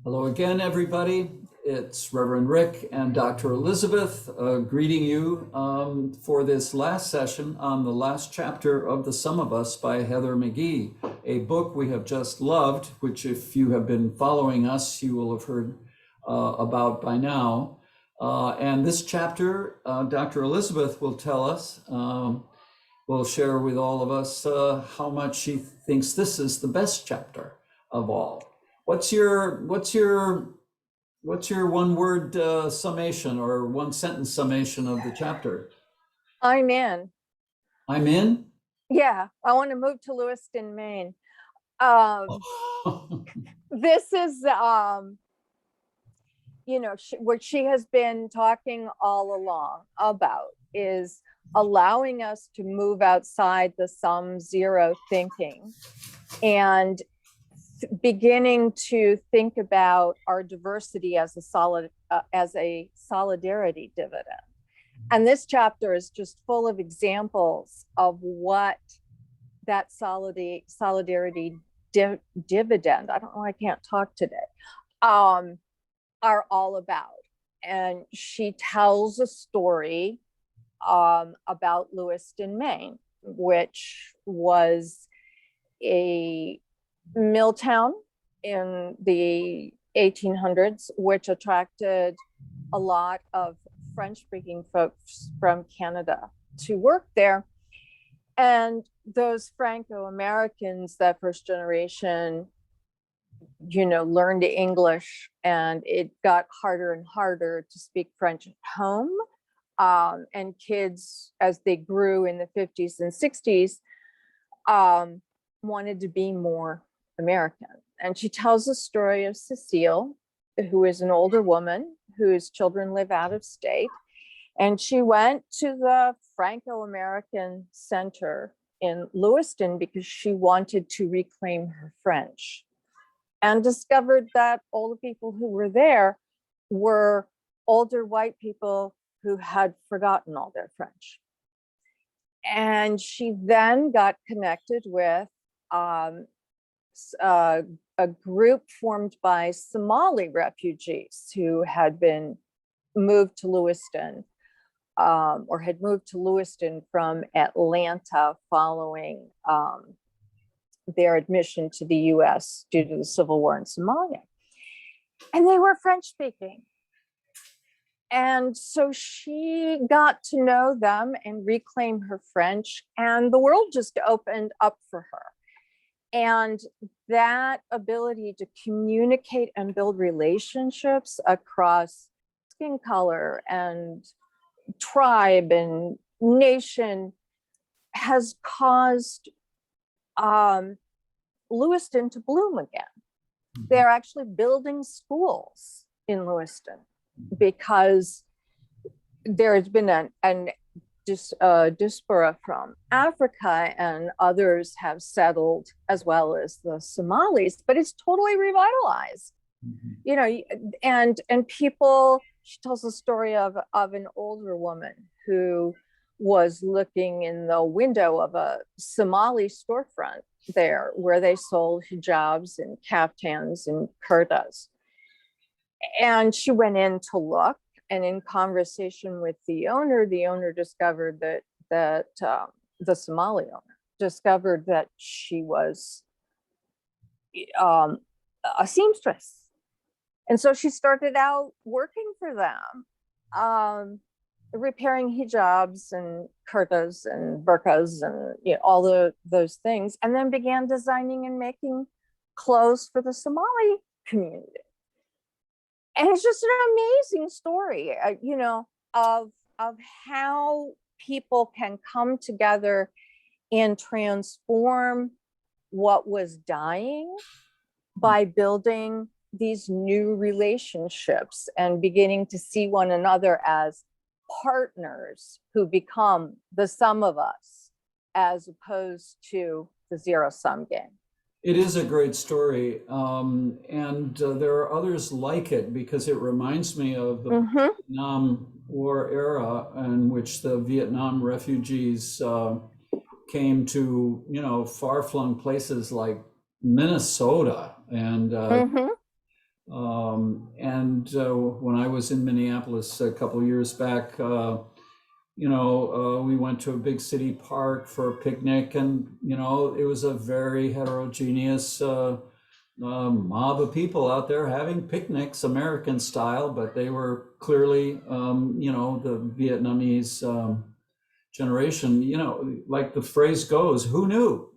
Hello again, everybody. It's Reverend Rick and Dr. Elizabeth greeting you for this last session on the last chapter of The Sum of Us by Heather McGhee, a book we have just loved, which if you have been following us, you will have heard about by now. And this chapter, Dr. Elizabeth will tell us, will share with all of us how much she thinks this is the best chapter of all. What's your one word summation or one sentence summation of the chapter? I'm in. I'm in? Yeah, I want to move to Lewiston, Maine. This is, what she has been talking all along about is allowing us to move outside the sum zero thinking and beginning to think about our diversity as a solidarity dividend. And this chapter is just full of examples of what that solidarity dividend, I don't know, I can't talk today, are all about. And she tells a story about Lewiston, Maine, which was a mill town in the 1800s, which attracted a lot of French-speaking folks from Canada to work there. And those Franco-Americans, that first generation, learned English, and it got harder and harder to speak French at home. And kids, as they grew in the 50s and 60s, wanted to be more American. And she tells the story of Cecile, who is an older woman whose children live out of state. And she went to the Franco-American Center in Lewiston because she wanted to reclaim her French, and discovered that all the people who were there were older white people who had forgotten all their French. And she then got connected with a group formed by Somali refugees who had been moved to Lewiston, or had moved to Lewiston from Atlanta following their admission to the US due to the civil war in Somalia. And they were French speaking. And so she got to know them and reclaim her French, and the world just opened up for her. And that ability to communicate and build relationships across skin color and tribe and nation has caused Lewiston to bloom again. They're actually building schools in Lewiston because there has been an diaspora from Africa, and others have settled, as well as the Somalis, but it's totally revitalized. And people, she tells the story of an older woman who was looking in the window of a Somali storefront there where they sold hijabs and kaftans and kurtas. And she went in to look, and in conversation with the owner discovered that the Somali owner discovered that she was a seamstress. And so she started out working for them, repairing hijabs and kurtas and burqas and all those things, and then began designing and making clothes for the Somali community. And it's just an amazing story, of how people can come together and transform what was dying by building these new relationships and beginning to see one another as partners who become the sum of us, as opposed to the zero-sum game. It is a great story, and there are others like it because it reminds me of the Vietnam War era in which the Vietnam refugees came to, far-flung places like Minnesota, and When I was in Minneapolis a couple of years back, we went to a big city park for a picnic, and it was a very heterogeneous mob of people out there having picnics, American style, but they were clearly, the Vietnamese generation. Like the phrase goes, who knew?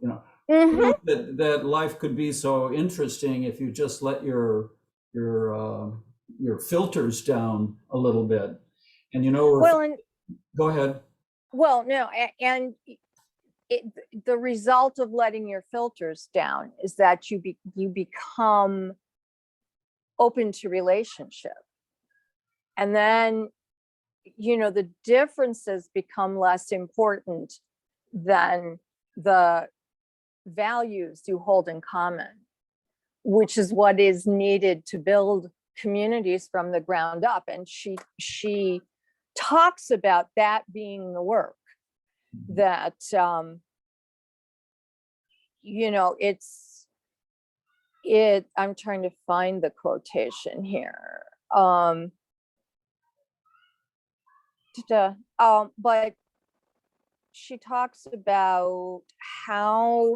Mhm. That life could be so interesting if you just let your uh, your filters down a little bit. And Well, and go ahead. well, no, and the result of letting your filters down is that you become open to relationship, and then the differences become less important than the values you hold in common, which is what is needed to build communities from the ground up. And she talks about that being the work that I'm trying to find the quotation here. But she talks about how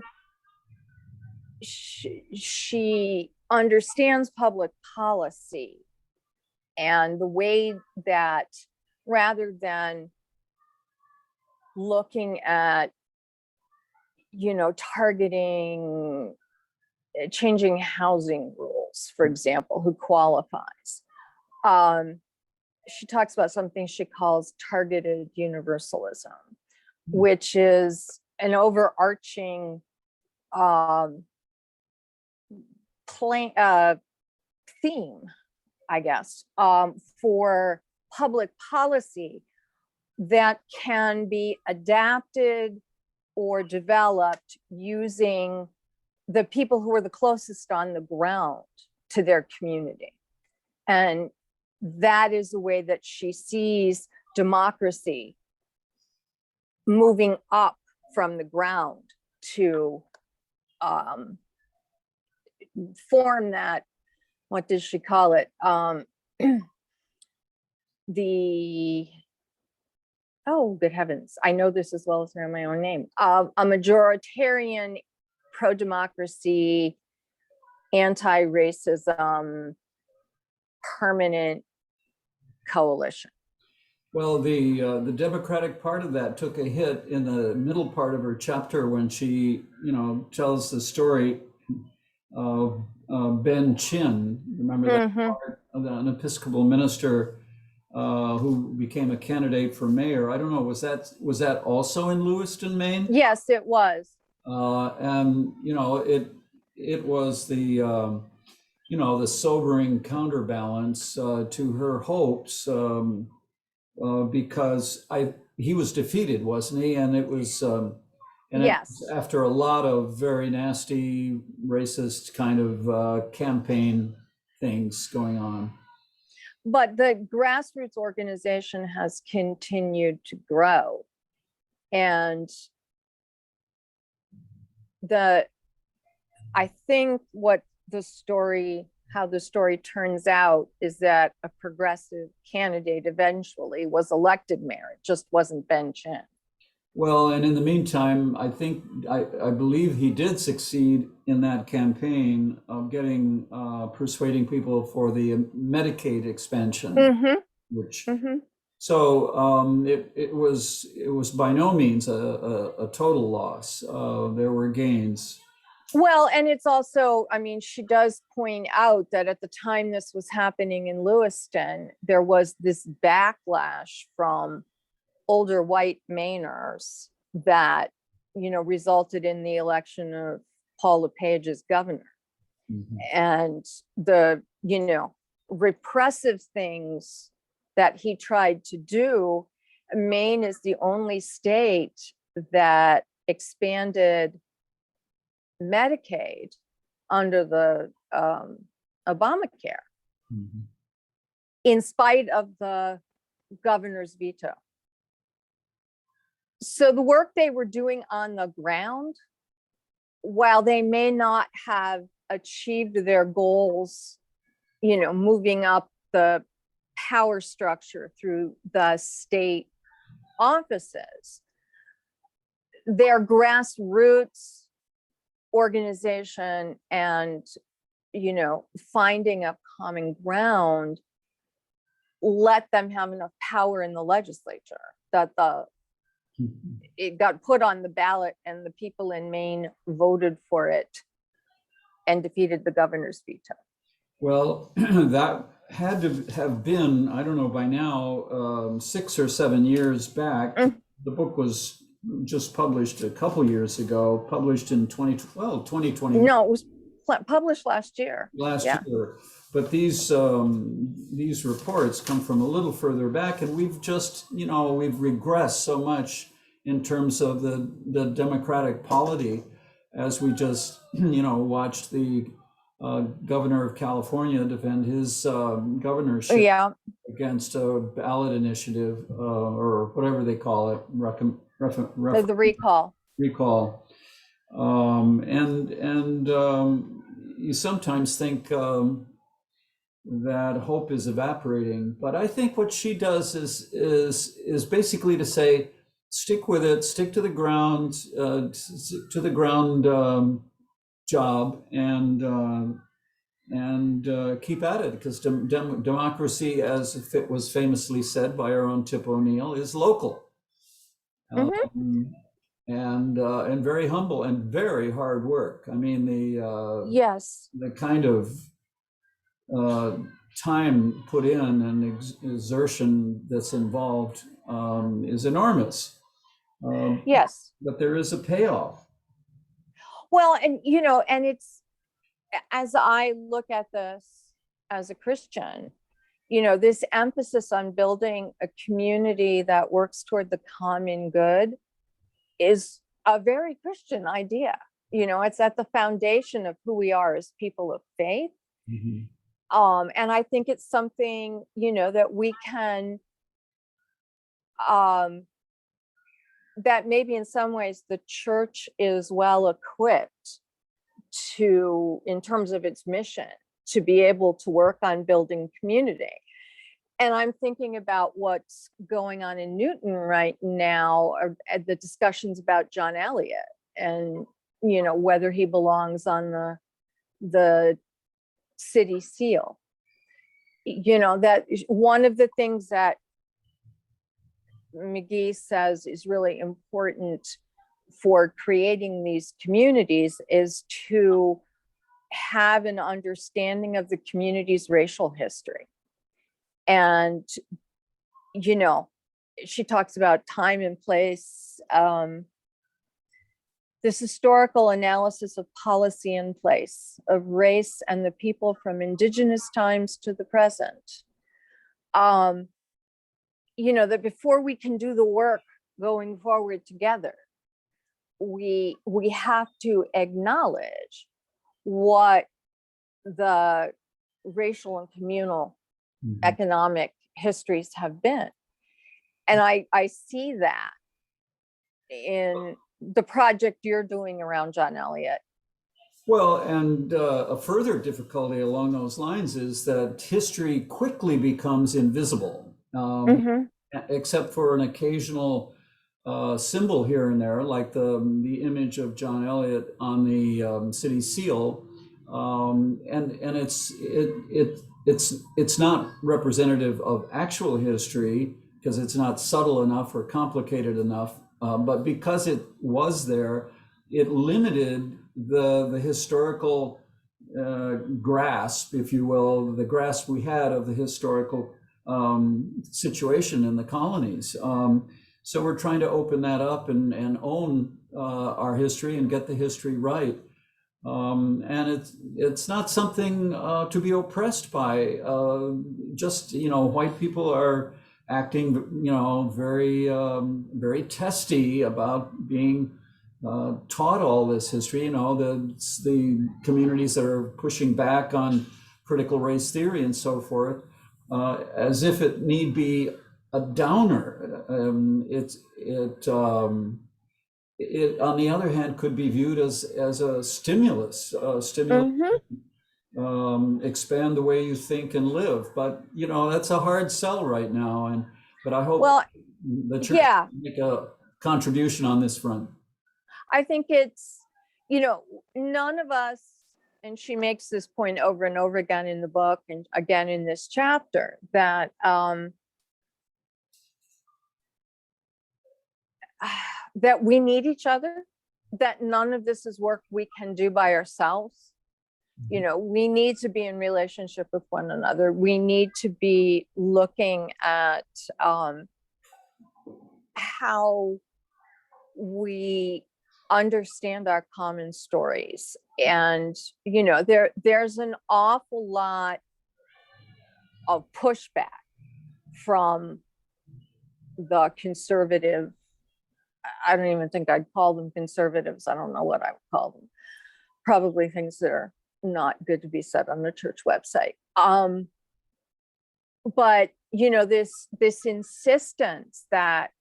she understands public policy and the way that, rather than looking at targeting changing housing rules, for example, who qualifies, she talks about something she calls targeted universalism, which is an overarching theme, I guess, for public policy that can be adapted or developed using the people who are the closest on the ground to their community. And that is the way that she sees democracy moving up from the ground to form that, what does she call it? Oh, good heavens, I know this as well as know my own name. A majoritarian, pro-democracy, anti-racism, permanent coalition. Well, the Democratic part of that took a hit in the middle part of her chapter when she, tells the story of Ben Chin. Remember that part of an Episcopal minister who became a candidate for mayor. I don't know, was that also in Lewiston, Maine? Yes, it was. And it was the sobering counterbalance to her hopes, because he was defeated, wasn't he? And it was Yes. after a lot of very nasty racist kind of campaign things going on. But the grassroots organization has continued to grow. And I think how the story turns out is that a progressive candidate eventually was elected mayor. It just wasn't Ben Chin. Well, and in the meantime, I believe he did succeed in that campaign of persuading people for the Medicaid expansion, which so it was by no means a total loss. There were gains. Well, and it's also, she does point out that at the time this was happening in Lewiston, there was this backlash from older white Mainers that, resulted in the election of Paul LePage as governor. And the, repressive things that he tried to do. Maine is the only state that expanded Medicaid under the Obamacare, in spite of the governor's veto. So the work they were doing on the ground, while they may not have achieved their goals moving up the power structure through the state offices. Their grassroots organization and, finding a common ground let them have enough power in the legislature that it got put on the ballot and the people in Maine voted for it and defeated the governor's veto. Well, that had to have been, I don't know, by now, 6 or 7 years back. The book was just published a couple years ago, published in 2020. No, it was published last year. Last year. But these reports come from a little further back, and we've just, we've regressed so much in terms of the democratic polity as we just, watched the governor of California defend his governorship against a ballot initiative or whatever they call it, the recall. Recall. You sometimes think that hope is evaporating, but I think what she does is basically to say, stick with it, stick to the ground, job, and keep at it, because democracy, as it was famously said by our own Tip O'Neill, is local. And very humble and very hard work. I mean, the kind of time put in and exertion that's involved is enormous. Yes. But there is a payoff. Well, and it's, as I look at this as a Christian, this emphasis on building a community that works toward the common good is a very Christian idea. It's at the foundation of who we are as people of faith. Mm-hmm. And I think it's something, that we can, that maybe in some ways the church is well equipped to, in terms of its mission, to be able to work on building community. And I'm thinking about what's going on in Newton right now, or the discussions about John Eliot and, whether he belongs on the city seal. That one of the things that McGhee says is really important for creating these communities is to have an understanding of the community's racial history. And, she talks about time and place, this historical analysis of policy in place, of race and the people from indigenous times to the present. That before we can do the work going forward together, we have to acknowledge what the racial and communal economic histories have been. And I see that in the project you're doing around John Eliot. Well, and a further difficulty along those lines is that history quickly becomes invisible, except for an occasional symbol here and there, like the image of John Eliot on the city seal, and it's not representative of actual history because it's not subtle enough or complicated enough. But because it was there, it limited the historical grasp, if you will, the grasp we had of the historical situation in the colonies. So we're trying to open that up and own our history and get the history right. And it's not something to be oppressed by. White people are acting, very very testy about being taught all this history. The communities that are pushing back on critical race theory and so forth, as if it need be a downer. It on the other hand could be viewed as a stimulus. expand the way you think and live. But that's a hard sell right now. But I hope Well, the church yeah, can make a contribution on this front. I think it's, none of us, and she makes this point over and over again in the book and again in this chapter, that that we need each other, that none of this is work we can do by ourselves. We need to be in relationship with one another. We need to be looking at how we understand our common stories. And, there's an awful lot of pushback from the conservative. I don't even think I'd call them conservatives. I don't know what I would call them. Probably things that are not good to be said on the church website. But this insistence that,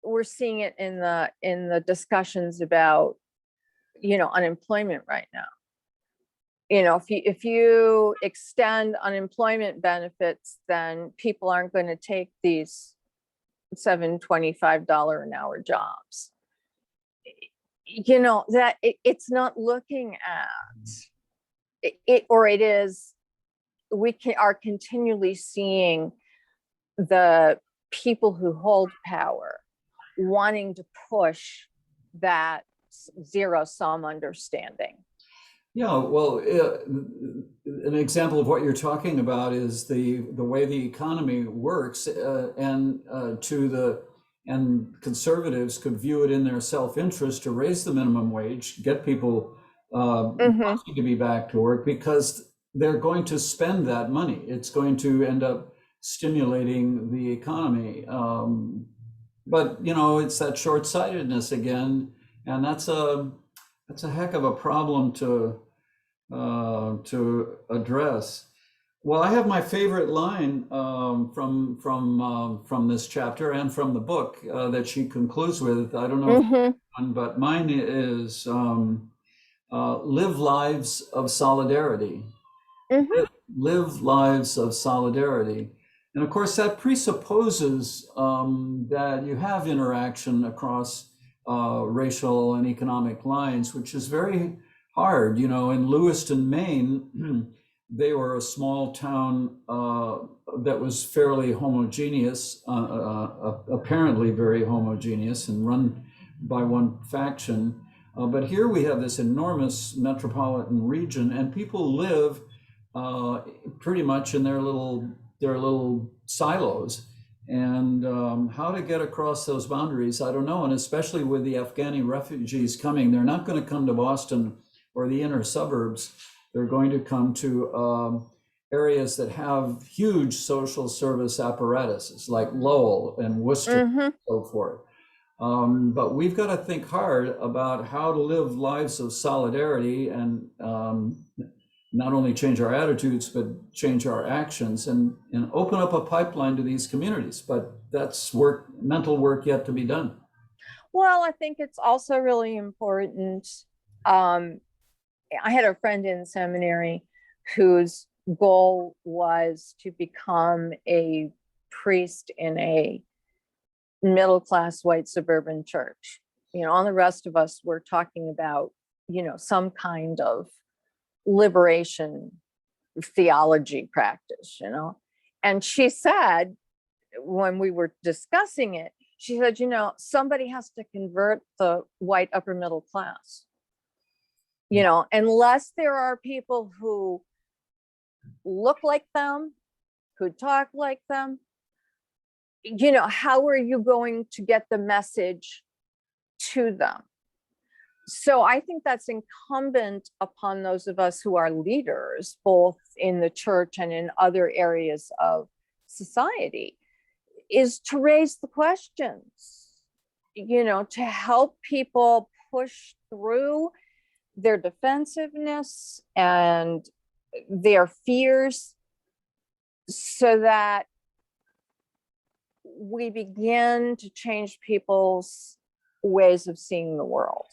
we're seeing it in the discussions about, unemployment right now. If you extend unemployment benefits, then people aren't going to take these $725 an hour jobs. That it's not looking at it, or it is. We are continually seeing the people who hold power wanting to push that zero-sum understanding. Yeah, well, an example of what you're talking about is the way the economy works, and conservatives could view it in their self-interest to raise the minimum wage, get people wanting to be back to work, because they're going to spend that money. It's going to end up stimulating the economy. But it's that short-sightedness again, and that's a heck of a problem to address. Well, I have my favorite line from this chapter and from the book that she concludes with. I don't know if one, but mine is live lives of solidarity. Live lives of solidarity. And of course, that presupposes that you have interaction across racial and economic lines, which is very hard. In Lewiston, Maine, they were a small town that was fairly homogeneous, apparently very homogeneous, and run by one faction. But here we have this enormous metropolitan region, and people live pretty much in their little silos. And how to get across those boundaries, I don't know. And especially with the Afghani refugees coming, they're not going to come to Boston or the inner suburbs. They're going to come to areas that have huge social service apparatuses like Lowell and Worcester and so forth. But we've got to think hard about how to live lives of solidarity and not only change our attitudes, but change our actions and open up a pipeline to these communities. But that's mental work yet to be done. Well, I think it's also really important. I had a friend in seminary whose goal was to become a priest in a middle-class white suburban church. All the rest of us were talking about, some kind of liberation theology practice, And she said, when we were discussing it, she said, somebody has to convert the white upper middle class. Unless there are people who look like them, who talk like them, how are you going to get the message to them? So I think that's incumbent upon those of us who are leaders, both in the church and in other areas of society, is to raise the questions, to help people push through their defensiveness and their fears so that we begin to change people's ways of seeing the world,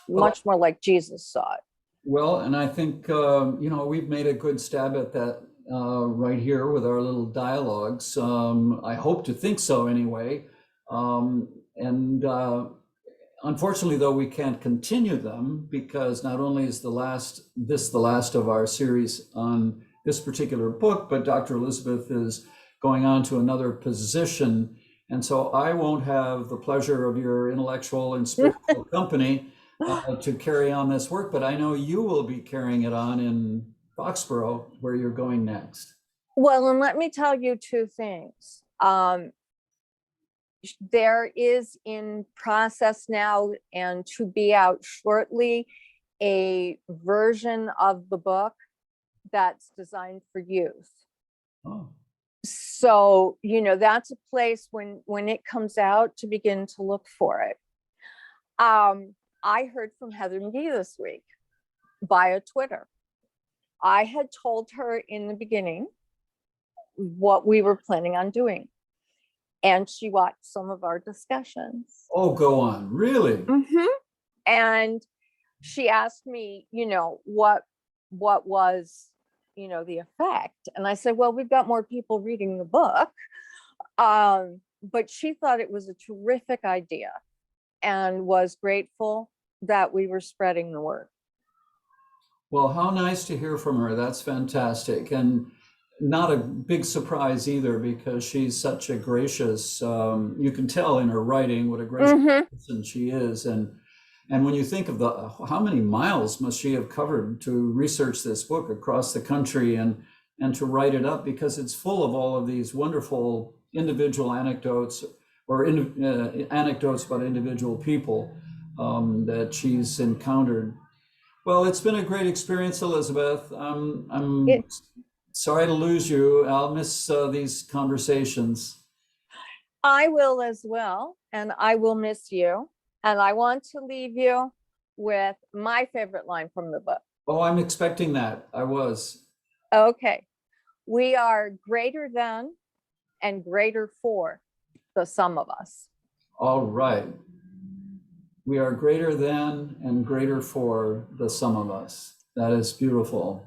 much more like Jesus saw it. Well, and I think, we've made a good stab at that right here with our little dialogues. I hope to think so anyway. And Unfortunately, though, we can't continue them because not only is the last of our series on this particular book, but Dr. Elizabeth is going on to another position. And so I won't have the pleasure of your intellectual and spiritual company to carry on this work, but I know you will be carrying it on in Foxborough, where you're going next. Well, and let me tell you two things. There is in process now and to be out shortly a version of the book that's designed for youth. Oh, So, that's a place when it comes out to begin to look for it. I heard from Heather McGhee this week via Twitter. I had told her in the beginning what we were planning on doing, and she watched some of our discussions. oh, go on. Really? Mm-hmm. And she asked me, what was, the effect? And I said, well, we've got more people reading the book. But she thought it was a terrific idea and was grateful that we were spreading the word. Well, how nice to hear from her. That's fantastic. And not a big surprise either, because she's such a gracious, you can tell in her writing what a gracious person she is. And when you think of how many miles must she have covered to research this book across the country and to write it up, because it's full of all of these wonderful individual anecdotes or anecdotes about individual people that she's encountered. Well, it's been a great experience, Elizabeth. I'm sorry to lose you. I'll miss these conversations. I will as well, and I will miss you. And I want to leave you with my favorite line from the book. Oh, I'm expecting that. I was. Okay. We are greater than and greater for the sum of us. All right. We are greater than and greater for the sum of us. That is beautiful.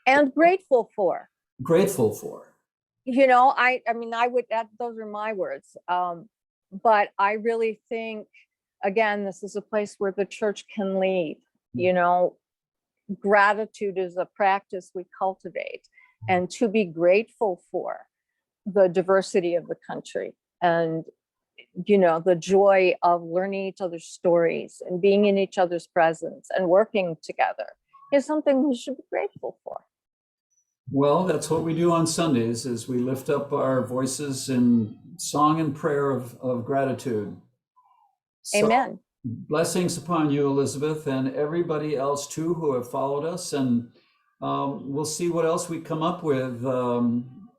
And grateful for. Grateful for. I would add, those are my words. But I really think, again, this is a place where the church can lead. Gratitude is a practice we cultivate, and to be grateful for the diversity of the country and the joy of learning each other's stories and being in each other's presence and working together is something we should be grateful for. Well, that's what we do on Sundays, is we lift up our voices in song and prayer of gratitude. So, amen. Blessings upon you, Elizabeth, and everybody else too who have followed us. And we'll see what else we come up with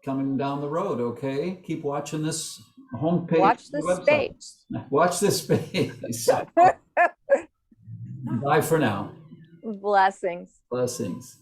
coming down the road. Okay, keep watching this homepage. Watch this space. Watch this space. Bye for now. Blessings. Blessings.